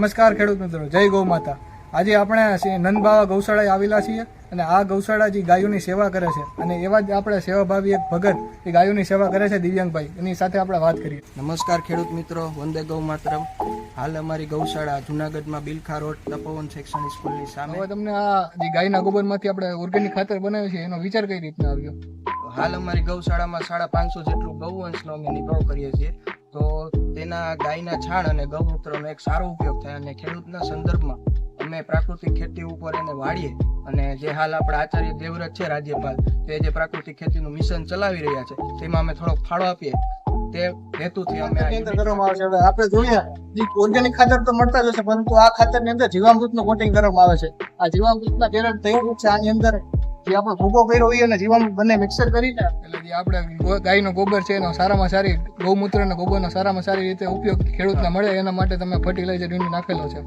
નમસ્કાર ખેડૂત મિત્રો, જય ગૌ માતા। આજે આપણે નંદબાવા ગૌશાળાએ આવેલા છીએ અને આ ગૌશાળા જે ગાયોની સેવા કરે છે અને એવા જ આપણે સેવાભાવી એક ભગત એ ગાયોની સેવા કરે છે દિવ્યાંગભાઈ, એની સાથે આપણે વાત કરીએ। નમસ્કાર ખેડૂત મિત્રો, વંદે ગૌ માતરમ। હાલ અમારી ગૌશાળા જુનાગઢમાં બિલખા રોડ તપોવન સેક્શન સ્કૂલની સામે। હવે તમને આ જે ગાયના ગોબરમાંથી આપણે ઓર્ગેનિક ખાતર બનાવ્યું છે એનો વિચાર કઈ રીતના આવ્યો? હાલ અમારી ગૌશાળામાં 550 જેટલું ગૌવંશનો અમે નિભાવ કરીએ છીએ, તો તેના ગાયના છાણ અને ગૌમૂત્રનો એક સારો ઉપયોગ થાય અને ખેડૂતના સંદર્ભમાં અમે પ્રાકૃતિક ખેતી ઉપર એને વાળીએ અને જે હાલ આપણા આચાર્ય દેવવ્રત છે રાજ્યપાલ, તે જે પ્રાકૃતિક ખેતીનું મિશન ચલાવી રહ્યા છે તેમાં અમે થોડોક ફાળો આપીએ તે હેતુથી અમે કરવામાં આવે છે। આપણે જોઈએ ઓર્ગેનિક ખાતર તો મળતા જ હશે, પરંતુ આ ખાતરની અંદર જીવામૃતનું કોટિંગ કરવામાં આવે છે। આ જીવામૃતના કેરળ થયેલું છે, આની અંદર જે આપણે ભૂકો કર્યો હોય અને જીવામૃત બંને મિક્સર કરીને એટલે જે આપણે ગાયનો ગોબર છે એનો સારામાં સારી ગૌમૂત્ર અને ગોબરનો સારામાં સારી રીતે ઉપયોગ ખેડૂતને મળે એના માટે તમે ફર્ટિલાઇઝર નાખેલો છે।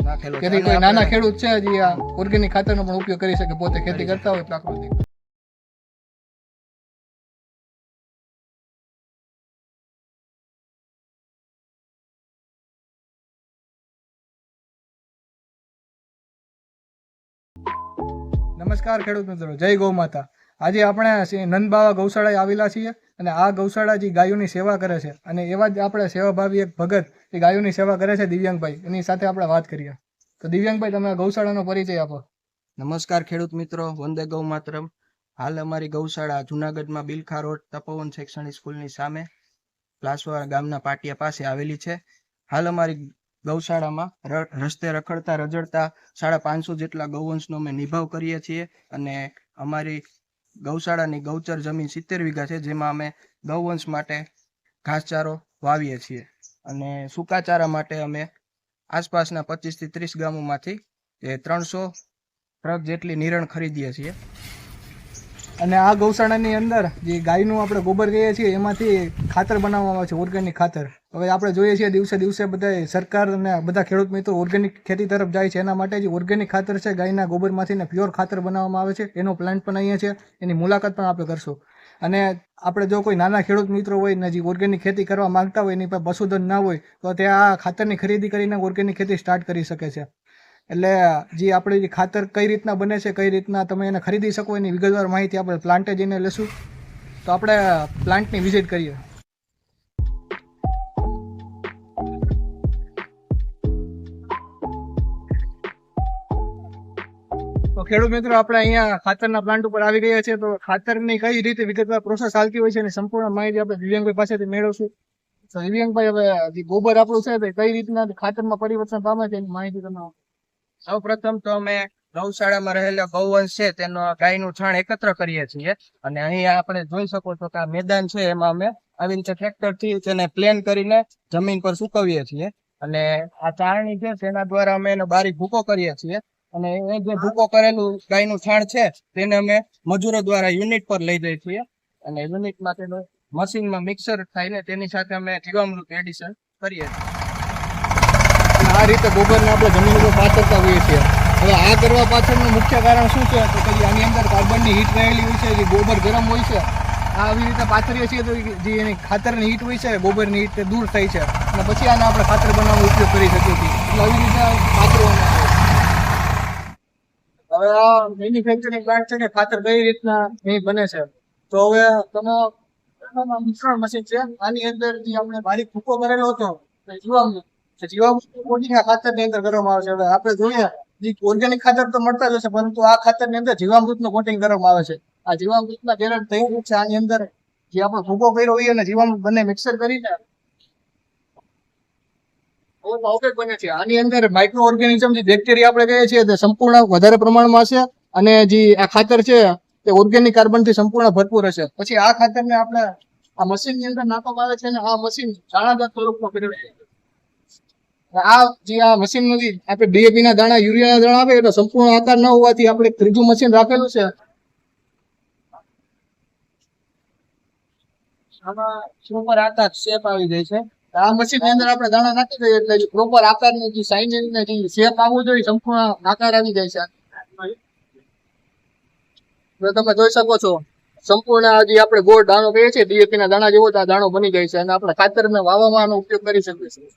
જેથી કોઈ નાના ખેડૂત છે જે આ ઓર્ગેનિક ખાતરનો પણ ઉપયોગ કરી શકે, પોતે ખેતી કરતા હોય પ્રાકૃતિક। નમસ્કાર ખેડૂત મિત્રો, જય ગૌ માતા। આજે આપણે નંદબાવા ગૌશાળાએ આવેલા છીએ અને આ ગૌશાળા જે ગાયોની સેવા કરે છે અને એવા જ આપણે સેવાભાવી એક ભગત એ ગાયોની સેવા કરે છે દિવ્યાંગભાઈ, એની સાથે આપણે વાત કરીએ। તો દિવ્યાંગભાઈ, તમે ગૌશાળાનો પરિચય આપો। નમસ્કાર ખેડૂત મિત્રો, વંદે ગૌ માતરમ। હાલ અમારી ગૌશાળા જુનાગઢમાં બિલખા રોડ તપોવન સેક્શન સ્કૂલની સામે પ્લાસવા ગામના પાટિયા પાસે આવેલી છે। હાલ અમારી ગૌશાળામાં રસ્તે રખડતા રજડતા 550 જેટલા ગૌવંશનો અમે નિભાવ કરીએ છીએ અને અમારી ગૌશાળાની ગૌચર જમીન 70 વીઘા છે, જેમાં અમે ગૌવંશ માટે ઘાસચારો વાવીએ છીએ અને સૂકાચારા માટે અમે આસપાસના 25 થી 30 ગામોમાંથી 300 ટ્રક જેટલી નિરણ ખરીદીએ છીએ। અને આ ગૌશાળાની અંદર જે ગાયનું આપણે ગોબર કહીએ છીએ એમાંથી ખાતર બનાવવામાં આવે છે, ઓર્ગેનિક ખાતર। હવે આપણે જોઈએ છીએ દિવસે દિવસે બધા સરકાર અને બધા ખેડૂત મિત્રો ઓર્ગેનિક ખેતી તરફ જાય છે, એના માટે જે ઓર્ગેનિક ખાતર છે ગાયના ગોબરમાંથી ને પ્યોર ખાતર બનાવવામાં આવે છે, એનો પ્લાન્ટ પણ અહીંયા છે, એની મુલાકાત પણ આપણે કરશું। અને આપણે જો કોઈ નાના ખેડૂત મિત્રો હોય ને જે ઓર્ગેનિક ખેતી કરવા માંગતા હોય, એની પાસે પશુધન ના હોય, તો તે આ ખાતરની ખરીદી કરીને ઓર્ગેનિક ખેતી સ્ટાર્ટ કરી શકે છે। એટલે જે આપણે જે ખાતર કઈ રીતના બને છે, કઈ રીતના તમે એને ખરીદી શકો, એની વિગતવાર માહિતી આપણે પ્લાન્ટે જઈને લેશું। તો આપણે પ્લાન્ટની વિઝિટ કરીએ। તો ખેડૂત મિત્રો, આપણે અહીંયા ખાતરના પ્લાન્ટ ઉપર આવી ગયા છે, તો ખાતરની કઈ રીતે વિગતવાર પ્રોસેસ ચાલતી હોય છે એની સંપૂર્ણ માહિતી આપણે દિવ્યાંગભાઈ પાસેથી મેળવશું। તો દિવ્યાંગભાઈ, હવે જે ગોબર આપણું છે તે કઈ રીતના ખાતરમાં પરિવર્તન પામે છે એની માહિતી તમે? સૌ પ્રથમ તો અમે ગૌશાળામાં રહેલા ગૌવંશ છે તેનો ગાયનું છાણ એકત્ર કરીએ છીએ અને અહીંયા આપણે જોઈ શકો છો કે આ મેદાન છે, એમાં અમે આવી રીતે ટ્રેક્ટરથી તેને પ્લેન કરીને જમીન પર સૂકવીએ છીએ અને આ ચારણી છે તેના દ્વારા અમે એનો બારીક ભૂકો કરીએ છીએ અને એ જે ભૂકો કરેલું ગાયનું છાણ છે તેને અમે મજૂરો દ્વારા યુનિટ પર લઈ જઈએ છીએ અને યુનિટમાં તેનું મશીનમાં મિક્સર થાય ને તેની સાથે અમે જીવામૃત એડિશન કરીએ છીએ। આ રીતે ગોબરને આપણે જમીન ઉપર પાથરતા હોઈએ છીએ। હવે આ કરવા પાછળનું મુખ્ય કારણ શું છે? તો કે આની અંદર કાર્બનની હીટ રહેલી હોય છે, જે ગોબર ગરમ હોય છે, આ આવી રીતે પાથરીએ છીએ તો જે એની ખાતરની હીટ હોય છે, ગોબરની હીટ તે દૂર થાય છે અને પછી આને આપણે ખાતર બનાવવાનો ઉપયોગ કરી શકીએ છીએ। એટલે આવી રીતે પાથરવાનું છે। હવે આ મેન્યુફેક્ચરિંગ પ્લાન્ટ છે કે ખાતર કઈ રીતના અહીં બને છે, તો હવે તમે મિશ્રણ મશીન છે, આની અંદર જે આપણે બારીક ભૂકો કરેલો હતો જીવામૃત ખાતરની અંદર કરવામાં આવે છે। હવે આપણે જોઈએ જે ઓર્ગેનિક ખાતર તો મળતા જ હશે, પરંતુ આ ખાતરની અંદર જીવામૃતનું કોટિંગ કરવામાં આવે છે। આ જીવામૃતના કેરળ થયેલું છે, આની અંદર જે આપણે ભૂકો કર્યો હોય અને જીવામૃત બંને મિક્સર કરીને બને છે। આની અંદર માઇક્રો ઓર્ગેનિઝમ જે બેક્ટેરિયા આપણે કહીએ છીએ તે સંપૂર્ણ વધારે પ્રમાણમાં છે અને જે આ ખાતર છે તે ઓર્ગેનિક કાર્બનથી સંપૂર્ણ ભરપૂર હશે। પછી આ ખાતરને આપણે આ મશીનની અંદર નાખવામાં આવે છે અને આ મશીન દાણાદાર સ્વરૂપમાં ફેરવે છે। આ જે આ મશીન નથી, આપણે ડીએપી ના દાણા, યુરિયા ના દાણા આવે એટલે સંપૂર્ણ આકાર ન હોવાથી આપણે ત્રીજું મશીન રાખેલું છે। આમાં પ્રોપર આકાર શેપ આવી જાય છે। આ મશીન ની અંદર આપણે દાણા નાખી દઈએ એટલે પ્રોપર આકારની જે સાઇઝ ને જે શેપ આવવો જોઈએ સંપૂર્ણ આકાર આવી જાય છે। તમે જોઈ શકો છો સંપૂર્ણ જે આપણે ગોળ દાણો કહીએ છીએ ડીએપી ના દાણા જેવો આ દાણો બની જાય છે અને આપણે ખાતરને વાવવામાં આનો ઉપયોગ કરી શકીએ છીએ।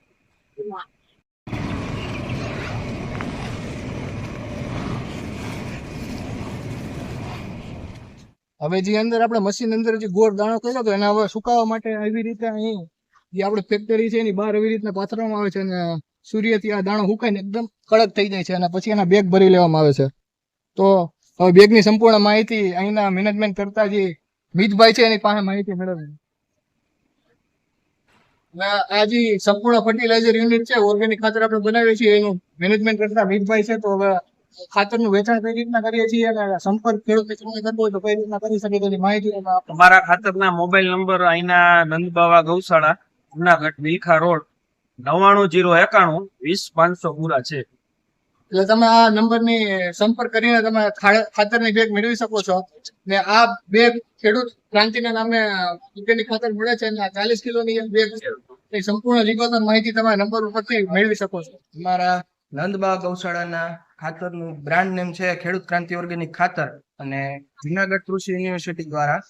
હવે જે અંદર આપણે મશીન અંદર જે ગોળ દાણો કર્યો હતો એને હવે સુકાવવા માટે આવી રીતે અહીં જે આપણે ફેક્ટરી છે એની બહાર એવી રીતના પાથરવામાં આવે છે અને સૂર્યથી આ દાણો સુકાઈને એકદમ કડક થઈ જાય છે અને પછી એના બેગ ભરી લેવામાં આવે છે. તો હવે બેગની સંપૂર્ણ માહિતી અહીંના મેનેજમેન્ટ કરતા જે મિતભાઈ છે એની પાસે માહિતી મેળવવી. આ જે સંપૂર્ણ ફર્ટિલાઇઝર યુનિટ છે ઓર્ગેનિક ખાતર આપણે બનાવીએ છીએ એનું મેનેજમેન્ટ કરતા મિતભાઈ છે. તો હવે ખાતરનું વેચાણ કઈ રીતના કરીએ છીએ અને સંપર્ક ખેડૂત મિત્રોને કરવો હોય તો કઈ રીતના કરી શકે તેની માહિતી અમે આપો. અમારા ખાતરના મોબાઈલ નંબર અહીંના નંદબાવા ગૌશાળા જુનાગઢ બિલખા રોડ 9901910500 પૂરા છે. એટલે તમે આ નંબરની સંપર્ક કરીને તમે ખાતરની બેગ મેળવી શકો છો. ને આ બેગ ખેડૂત ક્રાંતિના નામે ઓર્ગેનિક ખાતર મળે છે અને 40 કિલોની બેગ છે. એ સંપૂર્ણ વિગતવાર માહિતી તમે નંબર ઉપરથી મેળવી શકો છો. અમારા નંદબા ગૌશાળાના ખાતરનું બ્રાન્ડ નેમ છે ખેડૂત ક્રાંતિ ઓર્ગેનિક ખાતર અને જુનાગઢ કૃષિ યુનિવર્સિટી દ્વારા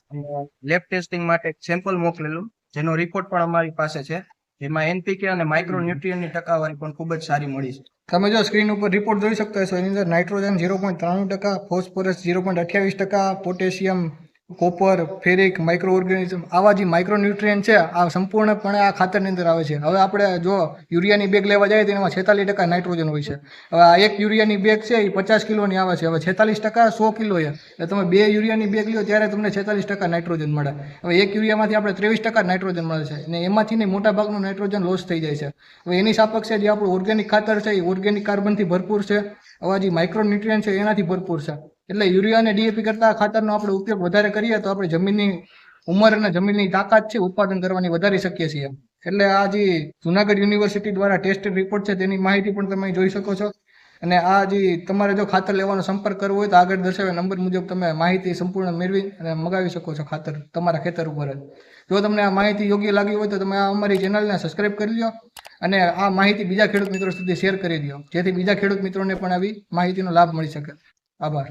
લેબ ટેસ્ટિંગ માટે સેમ્પલ મોકલેલું જેનો રિપોર્ટ પણ અમારી પાસે છે. જેમાં એનપીકે અને માઇક્રો ન્યુટ્રિયન્ટની ટકાવારી પણ ખૂબ જ સારી મળી છે. તમે જો સ્ક્રીન ઉપર રિપોર્ટ જોઈ શકતા હશો એની અંદર nitrogen 0.93%, phosphorus 0.28%, potassium, copper, ferric, micro organism આવા જે માઇક્રો ન્યુટ્રિયન્ટ છે આ સંપૂર્ણપણે આ ખાતરની અંદર આવે છે. હવે આપણે જો યુરિયાની બેગ લેવા જાય તો એમાં 46% નાઇટ્રોજન હોય છે. હવે આ એક યુરિયાની બેગ છે એ 50 કિલોની આવે છે. હવે 46% 100 કિલો છે એટલે તમે 2 યુરિયાની બેગ લ્યો ત્યારે તમને 46% નાઇટ્રોજન મળે. હવે એક યુરિયામાંથી આપણે 23% નાઇટ્રોજન મળે છે અને એમાંથી મોટા ભાગનું નાઇટ્રોજન લોસ થઈ જાય છે. હવે એની સાપેક્ષે જે આપણું ઓર્ગેનિક ખાતર છે એ ઓર્ગેનિક કાર્બનથી ભરપૂર છે. આવા જે માઇક્રો ન્યુટ્રિયન્ટ છે એનાથી ભરપૂર છે. એટલે યુરિયા અને ડીએપી કરતા ખાતરનો આપણે ઉપયોગ વધારે કરીએ તો આપણે જમીનની ઉંમર અને જમીનની તાકાત છે ઉત્પાદન કરવાની વધારી શકીએ છીએ. એટલે આ જે જુનાગઢ યુનિવર્સિટી દ્વારા ટેસ્ટેડ રિપોર્ટ છે તેની માહિતી પણ તમે જોઈ શકો છો. અને આ જે તમારે જો ખાતર લેવાનો સંપર્ક કરવો હોય તો આગળ દર્શાવેલ નંબર મુજબ તમે માહિતી સંપૂર્ણ મેળવી અને મગાવી શકો છો ખાતર તમારા ખેતર ઉપર જ. જો તમને આ માહિતી યોગ્ય લાગી હોય તો તમે આ અમારી ચેનલને સબસ્ક્રાઇબ કરી લો અને આ માહિતી બીજા ખેડૂત મિત્રો સુધી શેર કરી દો જેથી બીજા ખેડૂત મિત્રોને પણ આવી માહિતીનો લાભ મળી શકે. આભાર.